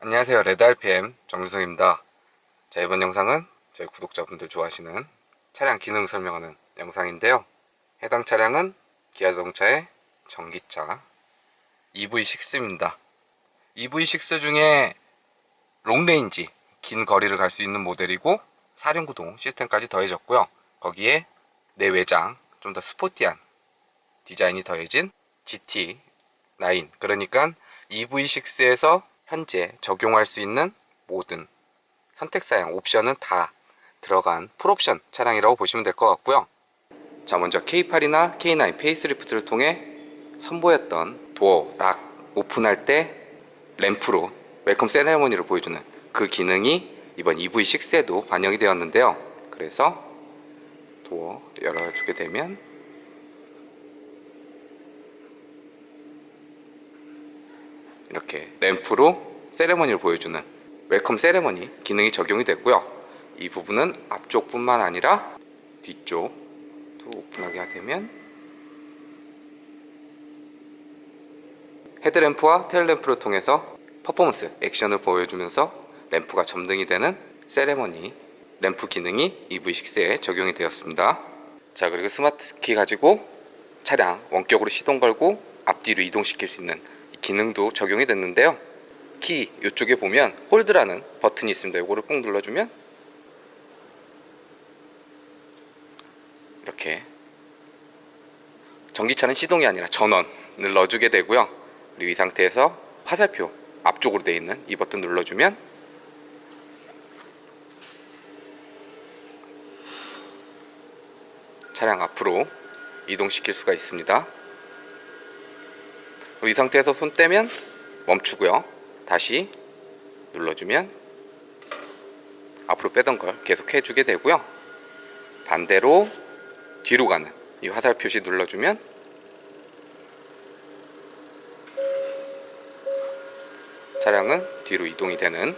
안녕하세요. 레드RPM 정유성입니다. 자, 이번 영상은 저희 구독자분들 좋아하시는 차량 기능 설명하는 영상인데요. 해당 차량은 기아자동차의 전기차 EV6입니다. EV6 중에 롱레인지, 긴 거리를 갈 수 있는 모델이고 사륜구동 시스템까지 더해졌고요. 거기에 내외장, 좀 더 스포티한 디자인이 더해진 GT 라인, 그러니까 EV6에서 현재 적용할 수 있는 모든 선택사양 옵션은 다 들어간 풀옵션 차량이라고 보시면 될 것 같고요. 자, 먼저 K8이나 K9 페이스리프트를 통해 선보였던 도어 락 오픈할 때 램프로 웰컴 세레머니를 보여주는 그 기능이 이번 EV6에도 반영이 되었는데요. 그래서 도어 열어주게 되면 이렇게 램프로 세레머니를 보여주는 웰컴 세레머니 기능이 적용이 됐고요. 이 부분은 앞쪽뿐만 아니라 뒤쪽도 오픈하게 되면 헤드램프와 테일램프를 통해서 퍼포먼스 액션을 보여주면서 램프가 점등이 되는 세레머니 램프 기능이 EV6에 적용이 되었습니다. 자, 그리고 스마트키 가지고 차량 원격으로 시동 걸고 앞뒤로 이동시킬 수 있는 기능도 적용이 됐는데요. 키 이쪽에 보면 홀드라는 버튼이 있습니다. 이거를 꾹 눌러주면 이렇게 전기차는 시동이 아니라 전원을 넣어주게 되고요. 그리고 이 상태에서 화살표 앞쪽으로 되어 있는 이 버튼 눌러주면 차량 앞으로 이동시킬 수가 있습니다. 그리고 이 상태에서 손 떼면 멈추고요. 다시 눌러주면 앞으로 빼던 걸 계속 해주게 되고요. 반대로 뒤로 가는 이 화살 표시 눌러주면 차량은 뒤로 이동이 되는.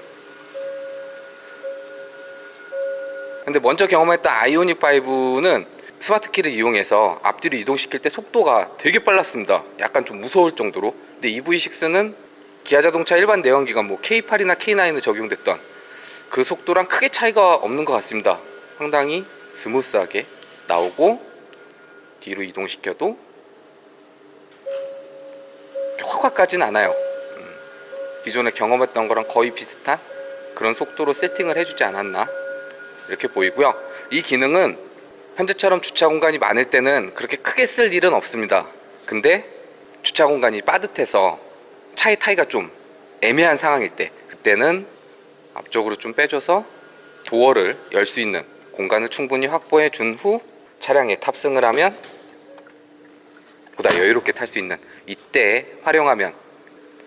근데 먼저 경험했던 아이오닉 5는 스마트 키를 이용해서 앞뒤로 이동시킬 때 속도가 되게 빨랐습니다. 약간 좀 무서울 정도로. 근데 EV6는 기아자동차 일반 내연기관 뭐 K8이나 K9에 적용됐던 그 속도랑 크게 차이가 없는 것 같습니다. 상당히 스무스하게 나오고 뒤로 이동시켜도 확 가진 않아요. 기존에 경험했던 거랑 거의 비슷한 그런 속도로 세팅을 해주지 않았나 이렇게 보이고요. 이 기능은 현재처럼 주차 공간이 많을 때는 그렇게 크게 쓸 일은 없습니다. 근데 주차 공간이 빠듯해서 차의 타이가 좀 애매한 상황일 때, 그때는 앞쪽으로 좀 빼줘서 도어를 열 수 있는 공간을 충분히 확보해 준 후 차량에 탑승을 하면 보다 여유롭게 탈 수 있는, 이때 활용하면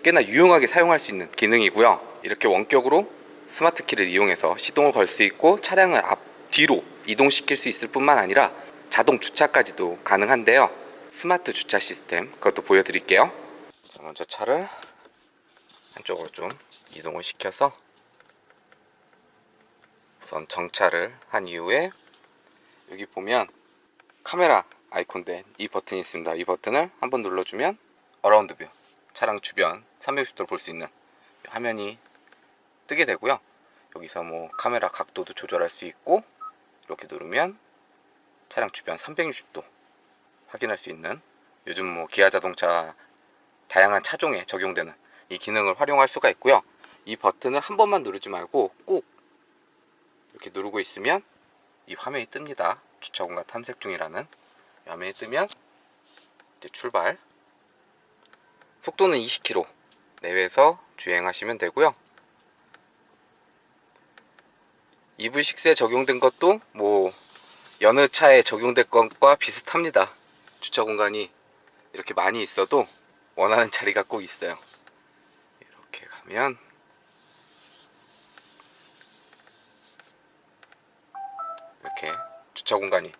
꽤나 유용하게 사용할 수 있는 기능이고요. 이렇게 원격으로 스마트 키를 이용해서 시동을 걸 수 있고 차량을 뒤로 이동시킬 수 있을 뿐만 아니라 자동 주차까지도 가능한데요. 스마트 주차 시스템 그것도 보여드릴게요. 자, 먼저 차를 한쪽으로 좀 이동을 시켜서 우선 정차를 한 이후에 여기 보면 카메라 아이콘 된 이 버튼이 있습니다. 이 버튼을 한번 눌러주면 어라운드 뷰, 차량 주변 360도를 볼 수 있는 화면이 뜨게 되고요. 여기서 뭐 카메라 각도도 조절할 수 있고, 이렇게 누르면 차량 주변 360도 확인할 수 있는, 요즘 뭐 기아자동차 다양한 차종에 적용되는 이 기능을 활용할 수가 있고요. 이 버튼을 한 번만 누르지 말고 꾹 이렇게 누르고 있으면 이 화면이 뜹니다. 주차공간 탐색 중이라는 화면이 뜨면 이제 출발, 속도는 20km 내외에서 주행하시면 되고요. EV6에 적용된 것도 뭐 여느 차에 적용된 것과 비슷합니다. 주차 공간이 이렇게 많이 있어도 원하는 자리가 꼭 있어요. 이렇게 가면 이렇게 주차 공간이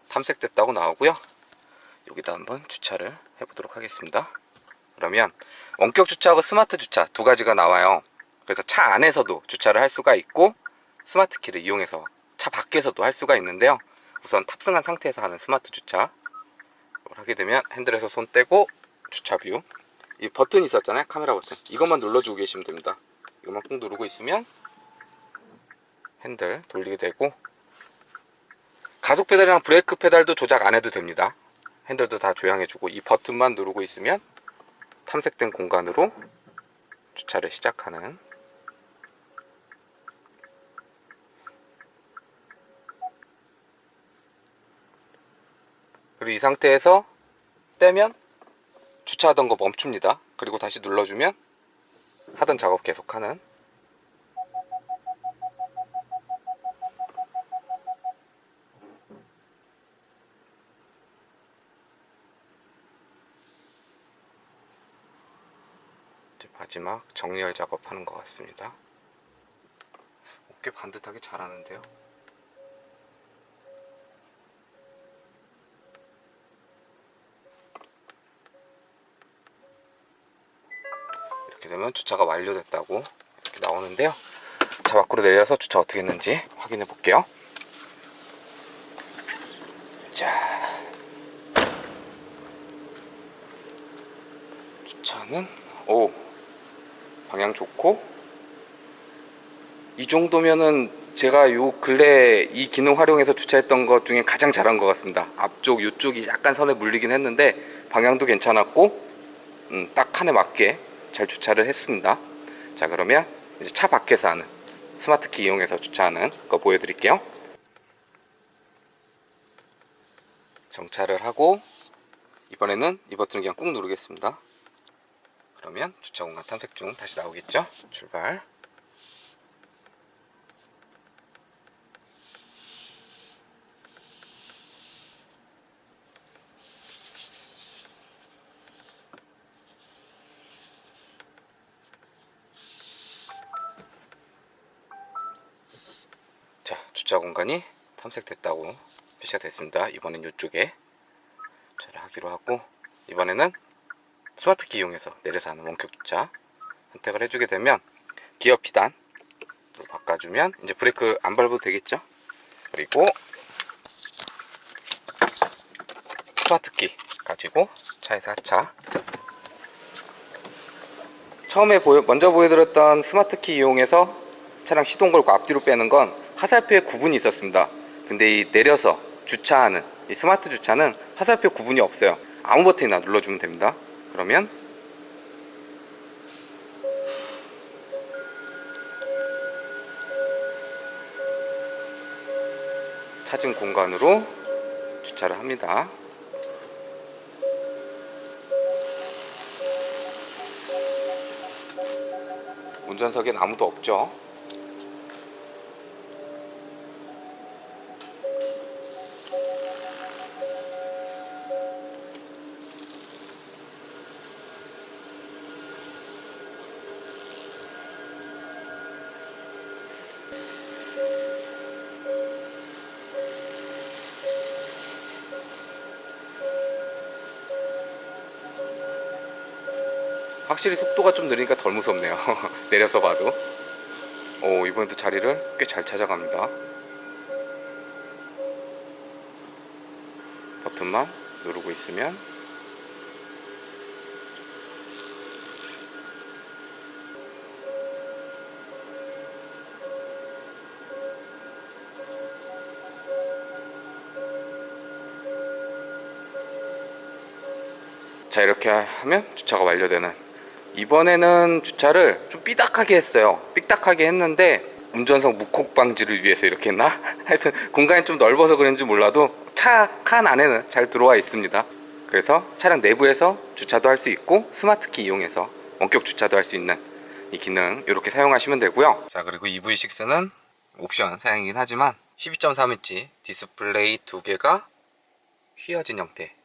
탐색됐다고 나오고요. 여기다 한번 주차를 해보도록 하겠습니다. 그러면 원격 주차하고 스마트 주차 두 가지가 나와요. 그래서 차 안에서도 주차를 할 수가 있고 스마트 키를 이용해서 차 밖에서도 할 수가 있는데요. 우선 탑승한 상태에서 하는 스마트 주차 하게 되면 핸들에서 손 떼고 주차 뷰, 이 버튼이 있었잖아요. 카메라 버튼, 이것만 눌러주고 계시면 됩니다. 이것만 꾹 누르고 있으면 핸들 돌리게 되고, 가속 페달이랑 브레이크 페달도 조작 안 해도 됩니다. 핸들도 다 조향해주고, 이 버튼만 누르고 있으면 탐색된 공간으로 주차를 시작하는. 그리고 이 상태에서 떼면 주차하던 거 멈춥니다. 그리고 다시 눌러주면 하던 작업 계속하는. 이제 마지막 정리할 작업하는 것 같습니다. 꽤 반듯하게 잘하는데요. 이렇게 되면 주차가 완료됐다고 이렇게 나오는데요. 차 밖으로 내려서 주차 어떻게 했는지 확인해 볼게요. 자, 주차는 방향 좋고, 이 정도면은 제가 요 근래 이 기능 활용해서 주차했던 것 중에 가장 잘한 것 같습니다. 앞쪽 요쪽이 약간 선에 물리긴 했는데 방향도 괜찮았고, 딱 칸에 맞게 잘 주차를 했습니다. 자, 그러면 이제 차 밖에서 하는 스마트키 이용해서 주차하는 거 보여드릴게요. 정차를 하고, 이번에는 이 버튼을 그냥 꾹 누르겠습니다. 그러면 주차 공간 탐색 중 다시 나오겠죠? 출발. 자, 주차 공간이 탐색됐다고 표시가 됐습니다. 이번엔 이쪽에 주차를 하기로 하고, 이번에는 스마트키 이용해서 내려서 하는 원격 주차 선택을 해주게 되면 기어 피단으로 바꿔주면 이제 브레이크 안 밟아도 되겠죠. 그리고 스마트키 가지고 차에서 하차. 처음에 먼저 보여드렸던 스마트키 이용해서 차량 시동 걸고 앞뒤로 빼는 건 화살표에 구분이 있었습니다. 근데 이 내려서 주차하는 이 스마트 주차는 화살표 구분이 없어요. 아무 버튼이나 눌러주면 됩니다. 그러면 찾은 공간으로 주차를 합니다. 운전석엔 아무도 없죠. 확실히 속도가 좀 느리니까 덜 무섭네요. 내려서 봐도. 이번에도 자리를 꽤 잘 찾아갑니다. 버튼만 누르고 있으면 자, 이렇게 하면 주차가 완료되는. 이번에는 주차를 좀 삐딱하게 했어요. 삐딱하게 했는데 운전석 무콕 방지를 위해서 이렇게 했나? 하여튼 공간이 좀 넓어서 그런지 몰라도 차 칸 안에는 잘 들어와 있습니다. 그래서 차량 내부에서 주차도 할 수 있고 스마트키 이용해서 원격 주차도 할 수 있는 이 기능 이렇게 사용하시면 되고요. 자, 그리고 EV6는 옵션 사양이긴 하지만 12.3인치 디스플레이 두 개가 휘어진 형태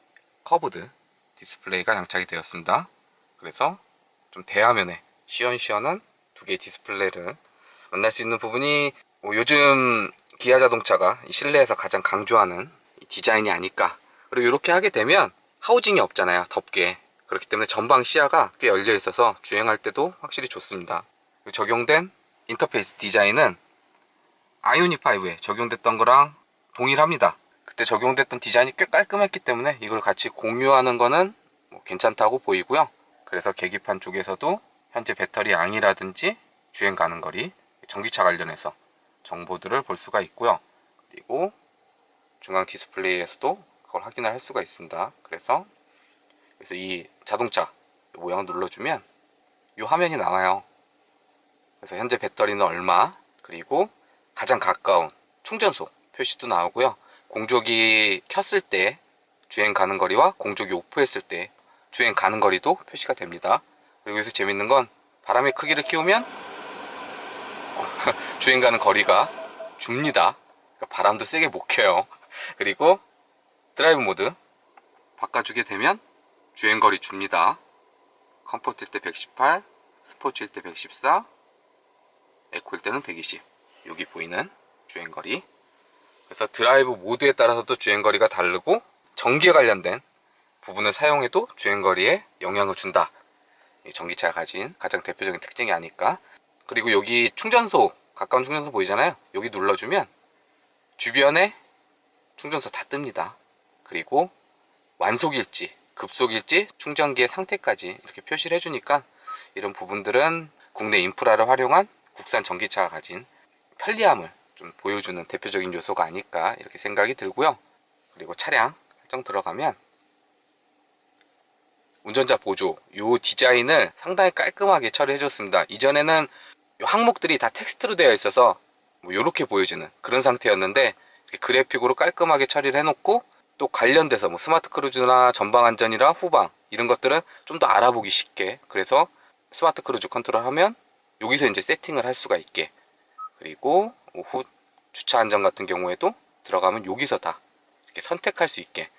커브드 디스플레이가 장착이 되었습니다. 그래서 좀 대화면에 시원시원한 두 개의 디스플레이를 만날 수 있는 부분이 요즘 기아 자동차가 실내에서 가장 강조하는 디자인이 아닐까. 그리고 이렇게 하게 되면 하우징이 없잖아요, 덥게. 그렇기 때문에 전방 시야가 꽤 열려 있어서 주행할 때도 확실히 좋습니다. 적용된 인터페이스 디자인은 아이오닉5에 적용됐던 거랑 동일합니다. 그때 적용됐던 디자인이 꽤 깔끔했기 때문에 이걸 같이 공유하는 거는 괜찮다고 보이고요. 그래서 계기판 쪽에서도 현재 배터리 양이라든지 주행 가는 거리, 전기차 관련해서 정보들을 볼 수가 있고요. 그리고 중앙 디스플레이에서도 그걸 확인을 할 수가 있습니다. 그래서 이 자동차 모양을 눌러주면 이 화면이 나와요. 그래서 현재 배터리는 얼마, 그리고 가장 가까운 충전소 표시도 나오고요. 공조기 켰을 때 주행 가는 거리와 공조기 오프했을 때 주행 가는 거리도 표시가 됩니다. 그리고 여기서 재밌는 건 바람의 크기를 키우면 주행 가는 거리가 줍니다. 그러니까 바람도 세게 못 켜요. 그리고 드라이브 모드 바꿔주게 되면 주행거리 줍니다. 컴포트일 때 118, 스포츠일 때 114, 에코일 때는 120. 여기 보이는 주행거리. 그래서 드라이브 모드에 따라서도 주행거리가 다르고 전기에 관련된 부분을 사용해도 주행거리에 영향을 준다. 이 전기차가 가진 가장 대표적인 특징이 아닐까. 그리고 여기 충전소, 가까운 충전소 보이잖아요. 여기 눌러주면 주변에 충전소 다 뜹니다. 그리고 완속일지, 급속일지, 충전기의 상태까지 이렇게 표시를 해주니까 이런 부분들은 국내 인프라를 활용한 국산 전기차가 가진 편리함을 좀 보여주는 대표적인 요소가 아닐까 이렇게 생각이 들고요. 그리고 차량 설정 들어가면 운전자 보조, 요 디자인을 상당히 깔끔하게 처리해줬습니다. 이전에는 요 항목들이 다 텍스트로 되어 있어서 뭐 요렇게 보여지는 그런 상태였는데 이렇게 그래픽으로 깔끔하게 처리를 해놓고 또 관련돼서 뭐 스마트 크루즈나 전방 안전이나 후방 이런 것들은 좀 더 알아보기 쉽게, 그래서 스마트 크루즈 컨트롤 하면 여기서 이제 세팅을 할 수가 있게, 그리고 후 주차 안전 같은 경우에도 들어가면 여기서 다 이렇게 선택할 수 있게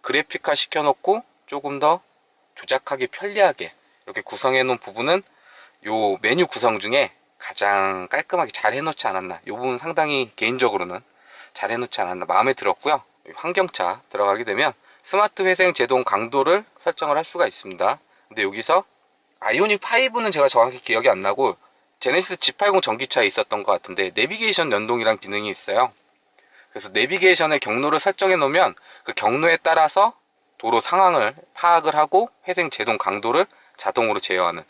그래픽화 시켜놓고 조금 더 조작하기 편리하게 이렇게 구성해 놓은 부분은 요 메뉴 구성 중에 가장 깔끔하게 잘 해놓지 않았나, 요 부분 상당히 개인적으로는 잘 해놓지 않았나 마음에 들었고요. 환경차 들어가게 되면 스마트 회생 제동 강도를 설정을 할 수가 있습니다. 근데 여기서 아이오닉 5는 제가 정확히 기억이 안 나고 제네시스 G80 전기차에 있었던 것 같은데 내비게이션 연동이란 기능이 있어요. 그래서 내비게이션의 경로를 설정해 놓으면 그 경로에 따라서 도로 상황을 파악을 하고 회생 제동 강도를 자동으로 제어하는,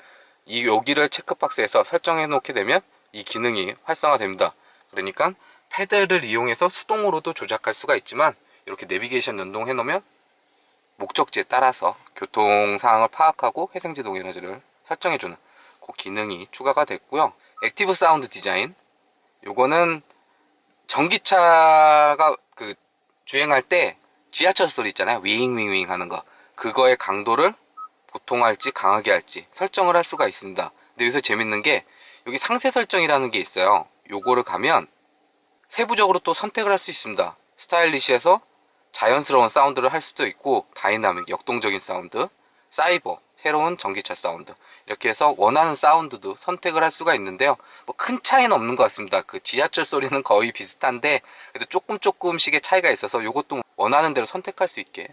이 여기를 체크박스에서 설정해 놓게 되면 이 기능이 활성화됩니다. 그러니까 패드를 이용해서 수동으로도 조작할 수가 있지만 이렇게 내비게이션 연동해 놓으면 목적지에 따라서 교통 상황을 파악하고 회생 제동 에너지를 설정해 주는 그 기능이 추가가 됐고요. 액티브 사운드 디자인, 요거는 전기차가 그 주행할 때 지하철 소리 있잖아요. 윙윙윙 하는 거, 그거의 강도를 보통 할지 강하게 할지 설정을 할 수가 있습니다. 근데 여기서 재밌는 게 여기 상세 설정이라는 게 있어요. 요거를 가면 세부적으로 또 선택을 할 수 있습니다. 스타일리시해서 자연스러운 사운드를 할 수도 있고, 다이나믹 역동적인 사운드, 사이버 새로운 전기차 사운드, 이렇게 해서 원하는 사운드도 선택을 할 수가 있는데요. 뭐 큰 차이는 없는 것 같습니다. 그 지하철 소리는 거의 비슷한데 그래도 조금씩의 차이가 있어서 이것도 원하는 대로 선택할 수 있게,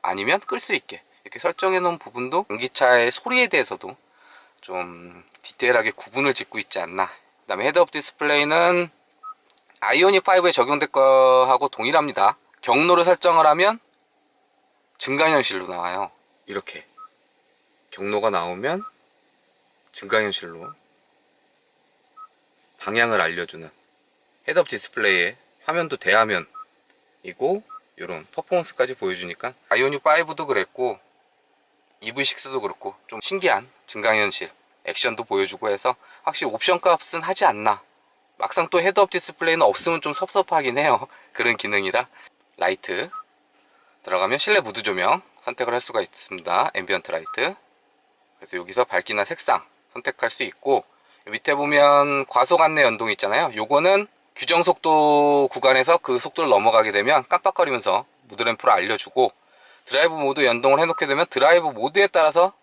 아니면 끌 수 있게 이렇게 설정해 놓은 부분도 전기차의 소리에 대해서도 좀 디테일하게 구분을 짓고 있지 않나. 그 다음에 헤드업 디스플레이는 아이오닉 5에 적용될 거하고 동일합니다. 경로를 설정을 하면 증강현실로 나와요. 이렇게 경로가 나오면 증강현실로 방향을 알려주는 헤드업 디스플레이에 화면도 대화면이고 이런 퍼포먼스까지 보여주니까 아이오닉 5도 그랬고 EV6도 그렇고 좀 신기한 증강현실 액션도 보여주고 해서 확실히 옵션 값은 하지 않나. 막상 또 헤드업 디스플레이는 없으면 좀 섭섭하긴 해요. 그런 기능이라. 라이트 들어가면 실내 무드 조명 선택을 할 수가 있습니다. 앰비언트 라이트. 그래서 여기서 밝기나 색상 선택할 수 있고, 밑에 보면 과속 안내 연동 있잖아요. 요거는 규정 속도 구간에서 그 속도를 넘어가게 되면 깜빡거리면서 무드 램프를 알려주고, 드라이브 모드 연동을 해놓게 되면 드라이브 모드에 따라서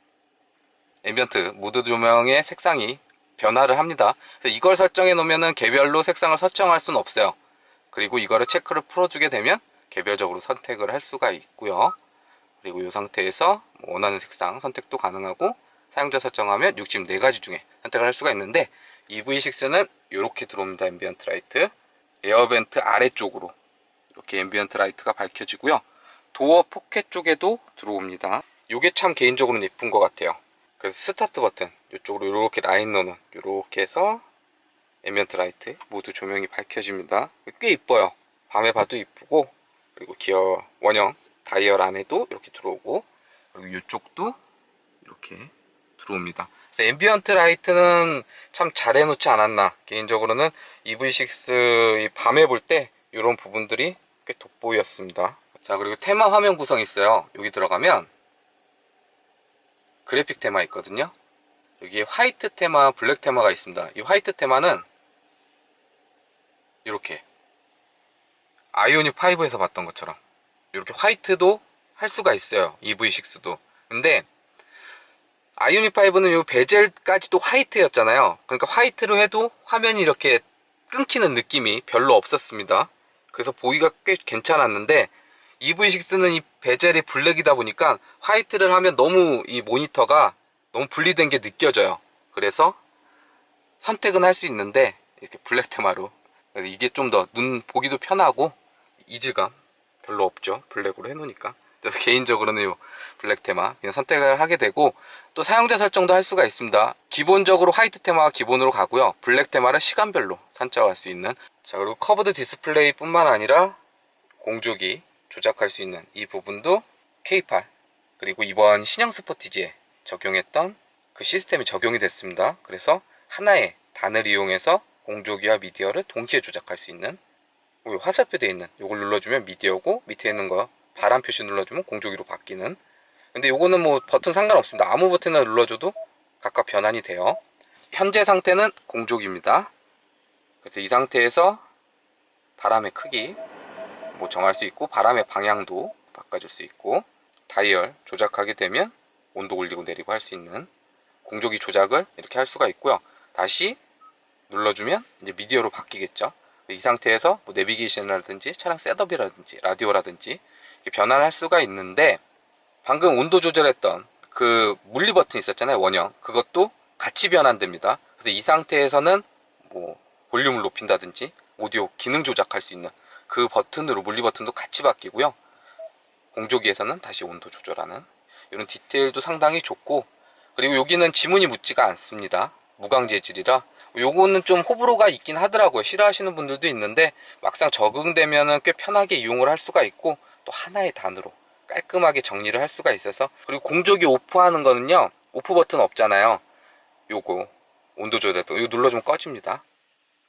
앰비언트 무드 조명의 색상이 변화를 합니다. 그래서 이걸 설정해 놓으면은 개별로 색상을 설정할 수는 없어요. 그리고 이거를 체크를 풀어주게 되면 개별적으로 선택을 할 수가 있고요. 그리고 이 상태에서 원하는 색상 선택도 가능하고, 사용자 설정하면 64가지 중에 선택을 할 수가 있는데 EV6는 이렇게 들어옵니다. 앰비언트 라이트 에어벤트 아래쪽으로 이렇게 앰비언트 라이트가 밝혀지고요. 도어 포켓 쪽에도 들어옵니다. 이게 참 개인적으로는 예쁜 것 같아요. 그래서 스타트 버튼 이쪽으로 이렇게 라인 넣는, 이렇게 해서 앰비언트 라이트 모두 조명이 밝혀집니다. 꽤 이뻐요. 밤에 봐도 이쁘고, 그리고 기어 원형 다이얼 안에도 이렇게 들어오고, 그리고 이쪽도 이렇게 들어옵니다. 그래서 앰비언트 라이트는 참 잘 해놓지 않았나. 개인적으로는 EV6 이 밤에 볼 때 이런 부분들이 꽤 돋보였습니다. 자, 그리고 테마 화면 구성이 있어요. 여기 들어가면 그래픽 테마 있거든요. 여기에 화이트 테마, 블랙 테마가 있습니다. 이 화이트 테마는 이렇게 아이오닉 5에서 봤던 것처럼 이렇게 화이트도 할 수가 있어요. EV6도. 근데 아이오닉 5는 이 베젤까지도 화이트였잖아요. 그러니까 화이트로 해도 화면이 이렇게 끊기는 느낌이 별로 없었습니다. 그래서 보기가 꽤 괜찮았는데, EV6는 이 베젤이 블랙이다 보니까 화이트를 하면 너무 이 모니터가 너무 분리된 게 느껴져요. 그래서 선택은 할 수 있는데 이렇게 블랙 테마로, 그래서 이게 좀 더 눈 보기도 편하고 이질감 별로 없죠. 블랙으로 해놓으니까. 그래서 개인적으로는 이 블랙 테마 그냥 선택을 하게 되고, 또 사용자 설정도 할 수가 있습니다. 기본적으로 화이트 테마가 기본으로 가고요. 블랙 테마를 시간별로 설정할 수 있는. 자, 그리고 커브드 디스플레이 뿐만 아니라 공조기 조작할 수 있는 이 부분도 K8 그리고 이번 신형 스포티지에 적용했던 그 시스템이 적용이 됐습니다. 그래서 하나의 단을 이용해서 공조기와 미디어를 동시에 조작할 수 있는, 화살표 되어 있는 이걸 눌러주면 미디어고, 밑에 있는 거 바람 표시 눌러주면 공조기로 바뀌는. 근데 요거는 뭐 버튼 상관없습니다. 아무 버튼을 눌러줘도 각각 변환이 돼요. 현재 상태는 공조기입니다. 그래서 이 상태에서 바람의 크기 뭐 정할 수 있고, 바람의 방향도 바꿔줄 수 있고, 다이얼 조작하게 되면 온도 올리고 내리고 할 수 있는 공조기 조작을 이렇게 할 수가 있고요. 다시 눌러주면 이제 미디어로 바뀌겠죠. 이 상태에서 뭐 내비게이션이라든지 차량 셋업이라든지 라디오라든지 이렇게 변환할 수가 있는데, 방금 온도 조절했던 그 물리 버튼 있었잖아요. 원형. 그것도 같이 변환됩니다. 그래서 이 상태에서는 뭐 볼륨을 높인다든지 오디오 기능 조작할 수 있는 그 버튼으로 물리 버튼도 같이 바뀌고요. 공조기에서는 다시 온도 조절하는 이런 디테일도 상당히 좋고, 그리고 여기는 지문이 묻지가 않습니다. 무광 재질이라 요거는 좀 호불호가 있긴 하더라고요. 싫어하시는 분들도 있는데 막상 적응되면은 꽤 편하게 이용을 할 수가 있고, 또 하나의 단으로 깔끔하게 정리를 할 수가 있어서. 그리고 공조기 오프하는 거는요, 오프 버튼 없잖아요. 요거 온도 조절도 이거 눌러주면 꺼집니다.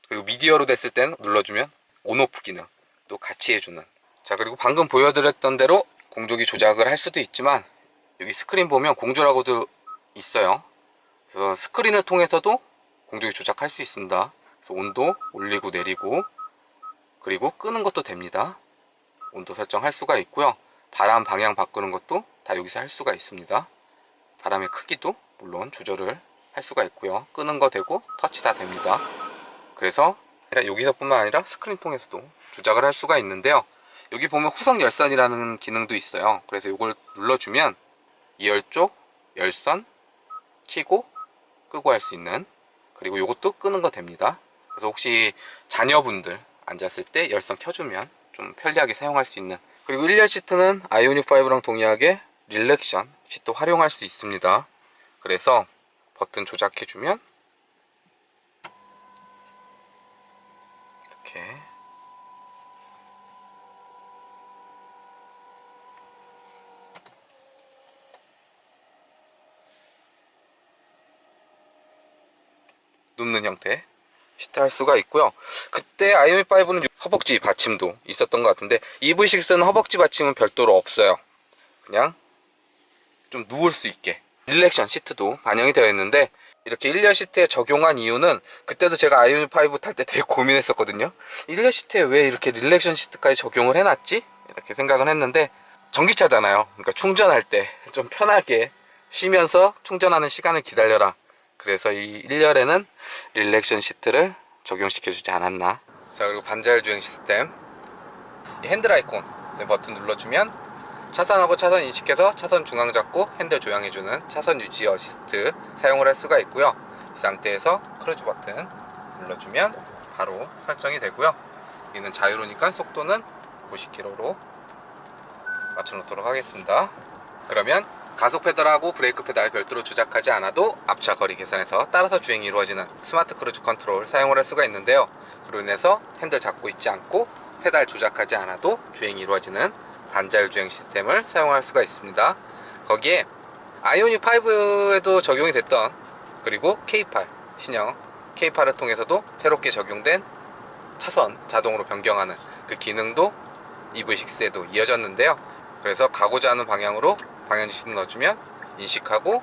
그리고 미디어로 됐을 때는 눌러주면 온오프 기능 또 같이 해주는. 자, 그리고 방금 보여드렸던 대로 공조기 조작을 할 수도 있지만, 여기 스크린 보면 공조라고도 있어요. 그래서 스크린을 통해서도 공조기 조작할 수 있습니다. 그래서 온도 올리고 내리고, 그리고 끄는 것도 됩니다. 온도 설정할 수가 있고요. 바람 방향 바꾸는 것도 다 여기서 할 수가 있습니다. 바람의 크기도 물론 조절을 할 수가 있고요. 끄는 거 되고 터치 다 됩니다. 그래서 여기서뿐만 아니라 스크린 통해서도 조작을 할 수가 있는데요. 여기 보면 후석 열선이라는 기능도 있어요. 그래서 이걸 눌러주면 2열 쪽 열선 켜고 끄고 할 수 있는, 그리고 이것도 끄는 거 됩니다. 그래서 혹시 자녀분들 앉았을 때 열선 켜주면 좀 편리하게 사용할 수 있는. 그리고 1열 시트는 아이오닉 5랑 동일하게 릴렉션 시트 활용할 수 있습니다. 그래서 버튼 조작해주면 이렇게 눕는 형태 시트 할 수가 있고요. 그때 아이오닉 5는 허벅지 받침도 있었던 것 같은데, EV6는 허벅지 받침은 별도로 없어요. 그냥 좀 누울 수 있게 릴렉션 시트도 반영이 되어 있는데, 이렇게 1열 시트에 적용한 이유는, 그때도 제가 아이오닉 5 탈 때 되게 고민했었거든요. 1열 시트에 왜 이렇게 릴렉션 시트까지 적용을 해놨지? 이렇게 생각을 했는데, 전기차잖아요. 그러니까 충전할 때 좀 편하게 쉬면서 충전하는 시간을 기다려라. 그래서 이 1열에는 릴렉션 시트를 적용시켜주지 않았나. 자, 그리고 반자율 주행 시스템, 이 핸들 아이콘 버튼 눌러주면 차선하고 차선 인식해서 차선 중앙 잡고 핸들 조향해주는 차선 유지 어시스트 사용을 할 수가 있고요. 이 상태에서 크루즈 버튼 눌러주면 바로 설정이 되고요. 여기는 자유로니까 속도는 90km로 맞춰놓도록 하겠습니다. 그러면 가속 페달하고 브레이크 페달 별도로 조작하지 않아도 앞차 거리 계산에서 따라서 주행이 이루어지는 스마트 크루즈 컨트롤 사용을 할 수가 있는데요. 그로 인해서 핸들 잡고 있지 않고 페달 조작하지 않아도 주행이 이루어지는 반자율 주행 시스템을 사용할 수가 있습니다. 거기에 아이오닉 5에도 적용이 됐던, 그리고 K8 신형 K8을 통해서도 새롭게 적용된 차선 자동으로 변경하는 그 기능도 EV6에도 이어졌는데요. 그래서 가고자 하는 방향으로 방향지시등 넣어주면 인식하고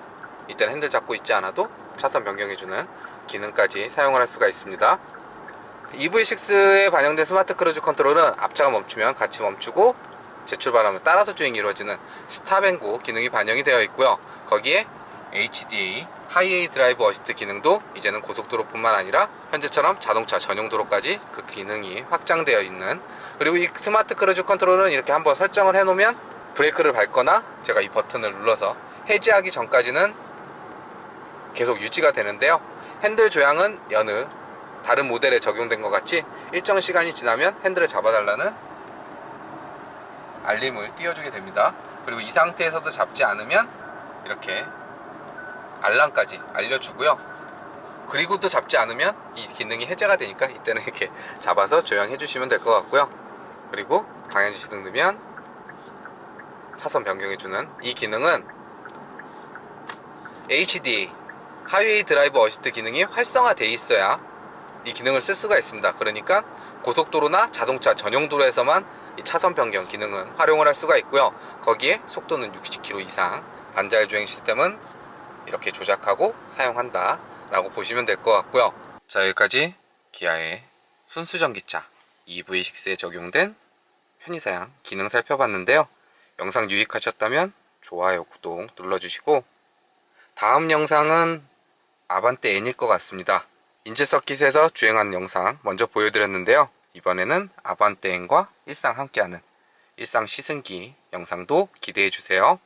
이때는 핸들 잡고 있지 않아도 차선 변경해주는 기능까지 사용을 할 수가 있습니다. EV6에 반영된 스마트 크루즈 컨트롤은 앞차가 멈추면 같이 멈추고 재출발하면 따라서 주행이 이루어지는 스탑앤고 기능이 반영이 되어 있고요. 거기에 HDA 하이웨이 드라이브 어시스트 기능도 이제는 고속도로 뿐만 아니라 현재처럼 자동차 전용 도로까지 그 기능이 확장되어 있는, 그리고 이 스마트 크루즈 컨트롤은 이렇게 한번 설정을 해 놓으면 브레이크를 밟거나 제가 이 버튼을 눌러서 해지하기 전까지는 계속 유지가 되는데요. 핸들 조향은 여느 다른 모델에 적용된 것 같이 일정 시간이 지나면 핸들을 잡아달라는 알림을 띄워주게 됩니다. 그리고 이 상태에서도 잡지 않으면 이렇게 알람까지 알려주고요. 그리고 또 잡지 않으면 이 기능이 해제가 되니까 이때는 이렇게 잡아서 조향해 주시면 될 것 같고요. 그리고 방향지시등 넣으면 차선 변경해주는 이 기능은 HDA 하이웨이 드라이브 어시스트 기능이 활성화되어 있어야 이 기능을 쓸 수가 있습니다. 그러니까 고속도로나 자동차 전용 도로에서만 이 차선 변경 기능은 활용을 할 수가 있고요. 거기에 속도는 60km 이상, 반자율 주행 시스템은 이렇게 조작하고 사용한다 라고 보시면 될 것 같고요. 자, 여기까지 기아의 순수 전기차 EV6에 적용된 편의사양 기능 살펴봤는데요. 영상 유익하셨다면 좋아요, 구독 눌러주시고, 다음 영상은 아반떼 N일 것 같습니다. 인제 서킷에서 주행하는 영상 먼저 보여드렸는데요. 이번에는 아반떼 N과 일상 함께하는 일상 시승기 영상도 기대해주세요.